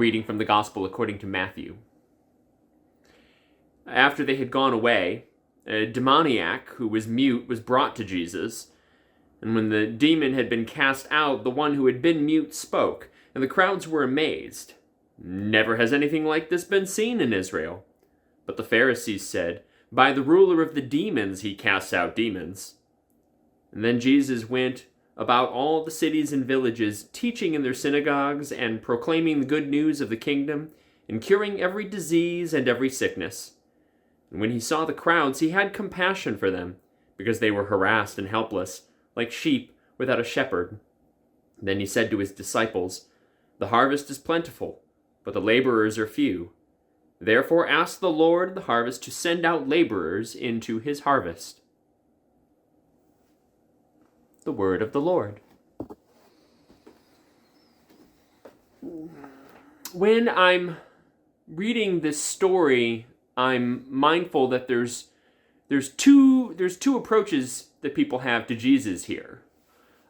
reading from the Gospel according to Matthew. After they had gone away, a demoniac who was mute was brought to Jesus. And when the demon had been cast out, the one who had been mute spoke, and the crowds were amazed. "Never has anything like this been seen in Israel." But the Pharisees said, "By the ruler of the demons he casts out demons." And then Jesus went about all the cities and villages, teaching in their synagogues and proclaiming the good news of the kingdom, and curing every disease and every sickness. And when he saw the crowds, he had compassion for them, because they were harassed and helpless, like sheep without a shepherd. Then he said to his disciples, "The harvest is plentiful, but the laborers are few. Therefore ask the Lord of the harvest to send out laborers into his harvest." The word of the Lord. When I'm reading this story, I'm mindful that there's two approaches that people have to Jesus here.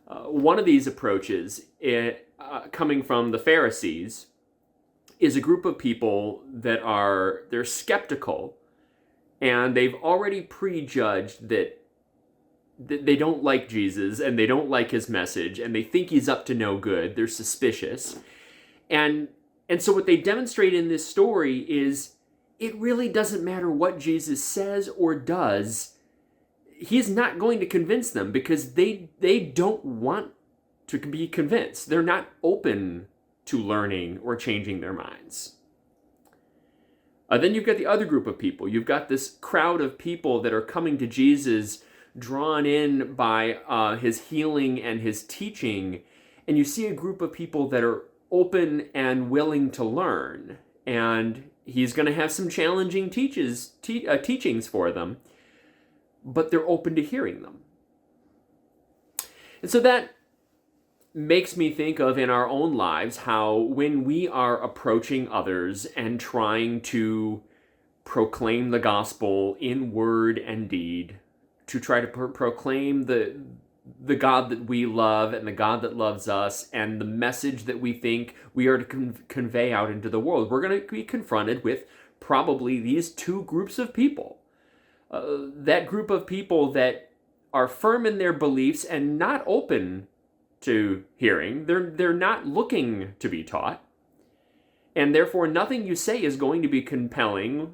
One of these approaches, coming from the Pharisees, is a group of people that they're skeptical, and they've already prejudged that they don't like Jesus, and they don't like his message, and they think he's up to no good. They're suspicious. And so what they demonstrate in this story is it really doesn't matter what Jesus says or does. He's not going to convince them because they don't want to be convinced. They're not open to learning or changing their minds. Then you've got the other group of people. You've got this crowd of people that are coming to Jesus, drawn in by his healing and his teaching. And you see a group of people that are open and willing to learn. And he's going to have some challenging teachings for them, but they're open to hearing them. And so that makes me think of in our own lives how when we are approaching others and trying to proclaim the gospel in word and deed, to try to proclaim the God that we love and the God that loves us and the message that we think we are to convey out into the world, we're going to be confronted with probably these two groups of people. That group of people that are firm in their beliefs and not open to hearing. They're not looking to be taught. And therefore, nothing you say is going to be compelling.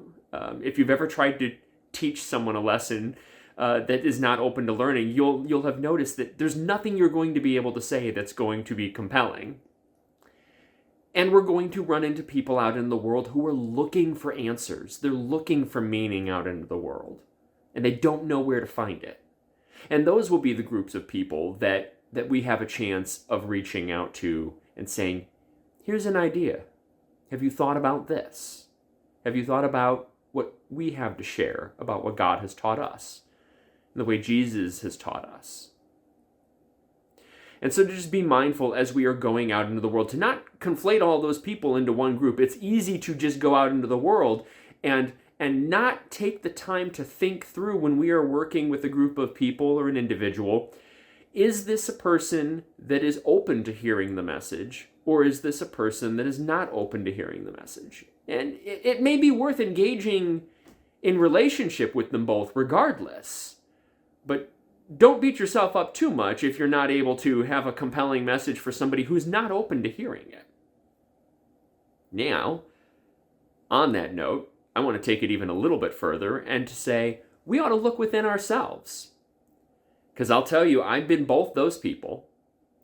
If you've ever tried to teach someone a lesson that is not open to learning, you'll have noticed that there's nothing you're going to be able to say that's going to be compelling. And we're going to run into people out in the world who are looking for answers. They're looking for meaning out into the world. And they don't know where to find it. And those will be the groups of people that we have a chance of reaching out to and saying, here's an idea. Have you thought about this? Have you thought about what we have to share about what God has taught us, and the way Jesus has taught us? And so to just be mindful as we are going out into the world, to not conflate all those people into one group. It's easy to just go out into the world and not take the time to think through when we are working with a group of people or an individual. Is this a person that is open to hearing the message, or is this a person that is not open to hearing the message? And it may be worth engaging in relationship with them both regardless. But don't beat yourself up too much if you're not able to have a compelling message for somebody who's not open to hearing it. Now, on that note, I want to take it even a little bit further and to say we ought to look within ourselves. Because I'll tell you, I've been both those people.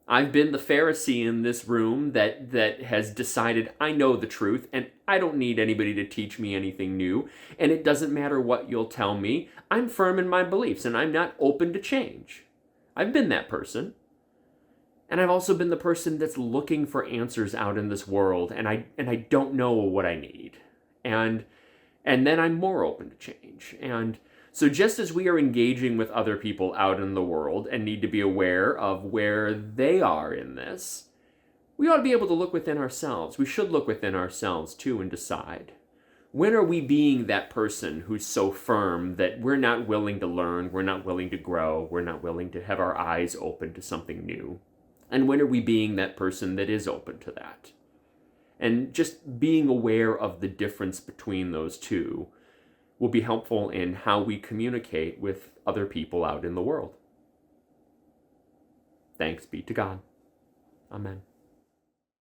I've been the Pharisee in this room that has decided I know the truth and I don't need anybody to teach me anything new. And it doesn't matter what you'll tell me. I'm firm in my beliefs and I'm not open to change. I've been that person. And I've also been the person that's looking for answers out in this world and I don't know what I need. And then I'm more open to change. And so just as we are engaging with other people out in the world and need to be aware of where they are in this, we ought to be able to look within ourselves. We should look within ourselves too and decide, when are we being that person who's so firm that we're not willing to learn, we're not willing to grow, we're not willing to have our eyes open to something new? And when are we being that person that is open to that? And just being aware of the difference between those two will be helpful in how we communicate with other people out in the world. Thanks be to God. Amen.